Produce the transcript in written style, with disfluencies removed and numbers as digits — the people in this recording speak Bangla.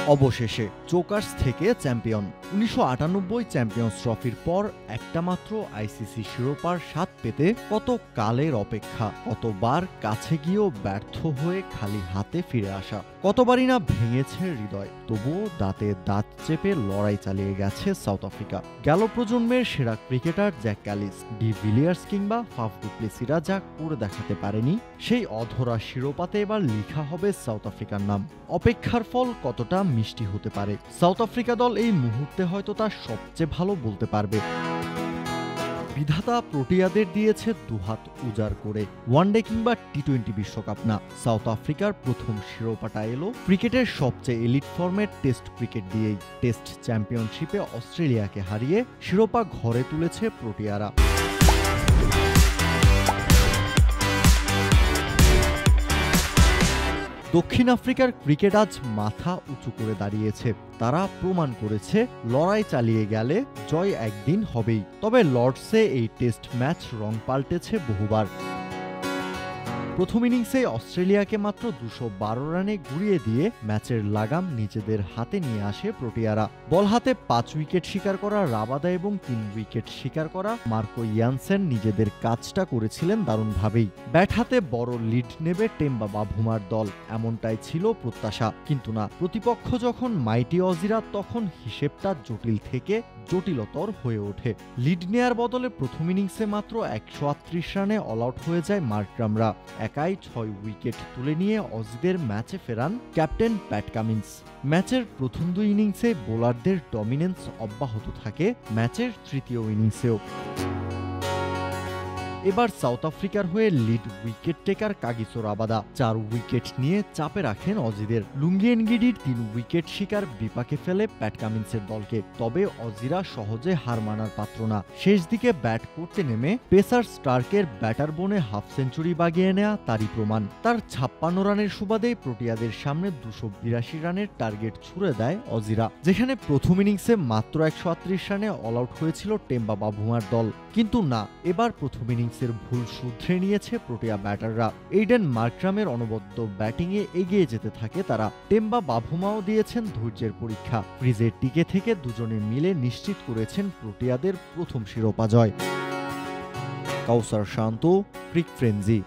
অবশেষে জোকার্স থেকে চ্যাম্পিয়ন। ১৯৯৮ চ্যাম্পিয়ন্স ট্রফির পর একটা মাত্র আইসিসি শিরোপার স্বাদ পেতে কত কালের অপেক্ষা, কতবার কাছে গিয়েও ব্যর্থ হয়ে খালি হাতে ফিরে আসা, কতবারই না ভেঙেছে হৃদয়। তবুও দাঁতে দাঁত চেপে লড়াই চালিয়ে গেছে সাউথ আফ্রিকা। গেল প্রজন্মের সেরা cricketer Jack Kallis, de Villiers কিংবা ফাফ ডু প্লেসিরা যা করে দেখাতে পারেনি, সেই অধরা শিরোপাতে এবার লেখা হবে সাউথ আফ্রিকার নাম। অপেক্ষার ফল কতটা মিষ্টি হতে পারে, সাউথ আফ্রিকা দল এই মুহূর্তে হয়তো তার সবচেয়ে ভালো বলতে পারবে। বিধাতা প্রোটিয়াদের দিয়েছে দুহাত উজাড় করে। ওয়ানডে কিংবা টি-20 বিশ্বকাপ না, সাউথ আফ্রিকার প্রথম শিরোপাটা এলো ক্রিকেটের সবচেয়ে এলিট ফর্মের টেস্ট ক্রিকেট দিয়েই। টেস্ট চ্যাম্পিয়নশিপে অস্ট্রেলিয়াকে হারিয়ে শিরোপা ঘরে তুলেছে প্রোটিয়ারা। দক্ষিণ আফ্রিকার ক্রিকেট আজ মাথা উঁচু করে দাঁড়িয়েছে। তারা প্রমাণ করেছে লড়াই চালিয়ে গেলে জয় একদিন হবেই। তবে লর্ডসে এই টেস্ট ম্যাচ রং পাল্টেছে বহুবার। প্রথম ইনিংসে অস্ট্রেলিয়াকে মাত্র ২১২ রানে গুড়িয়ে দিয়ে ম্যাচের লাগাম নিজেদের হাতে নিয়ে আসে প্রোটিয়ারা। বল হাতে ৫ উইকেট শিকার করা রাবাদা এবং ৩ উইকেট শিকার করা মার্কো ইয়ানসেন নিজেদের কাজটা করেছিলেন দারুণভাবেই। ব্যাট হাতে বড় লিড নেবে টেম্বা বাভুমার দল, এমনটাই ছিল প্রত্যাশা। কিন্তু না, প্রতিপক্ষ যখন মাইটি অজিরা, তখন হিসেবটা জটিল থেকে জটিলতর হয়ে ওঠে। লিড নেয়ার বদলে প্রথম ইনিংসে মাত্র ১৩৮ রানে অল আউট হয়ে যায় মার্করামরা। একাই ৬ উইকেট তুলে নিয়ে অজিদের ম্যাচে ফেরান ক্যাপ্টেন প্যাট কামিন্স। ম্যাচের প্রথম ২ ইনিংসে বোলারদের ডমিনেন্স অব্যাহত থাকে ম্যাচের তৃতীয় ইনিংসেও। এবার সাউথ আফ্রিকার হয়ে lead wicket taker Kagiso Rabada ৪ wicket নিয়ে চাপে রাখেন অজিদের। লুঙ্গি এনগিডির ৩ উইকেট শিকার বিপাকে ফেলে প্যাট কামিন্সের দলকে। তবে অজিরা সহজে হার মানার পাত্র না। শেষ দিকে ব্যাট করতে নেমে পেসার স্টার্কের ব্যাটার বনে হাফ সেঞ্চুরি বাগিয়ে নেয়া তারই প্রমাণ। তার ৫৬ রানের সুবাদে প্রোটিয়াদের সামনে ২৮২ রানের টার্গেট ছুড়ে দেয় অজিরা, যেখানে প্রথম ইনিংসে মাত্র ১৩৮ রানে অল আউট হয়েছিল টেম্বা বাভুমার দল। কিন্তু না, এবার প্রথম ইনিংসের ভুল শুধরে নিয়েছে প্রোটিয়া ব্যাটাররা। এইডেন মার্করামের অনবদ্য ব্যাটিংয়ে এগিয়ে যেতে থাকে তারা। টেম্বা বাভুমাও দিয়েছেন ধৈর্যের পরীক্ষা। ক্রিজে টিকে থেকে দুজনে মিলে নিশ্চিত করেছেন প্রোটিয়াদের প্রথম শিরোপা জয়। কাউসার শান্ত, ক্রিক ফ্রেঞ্জি।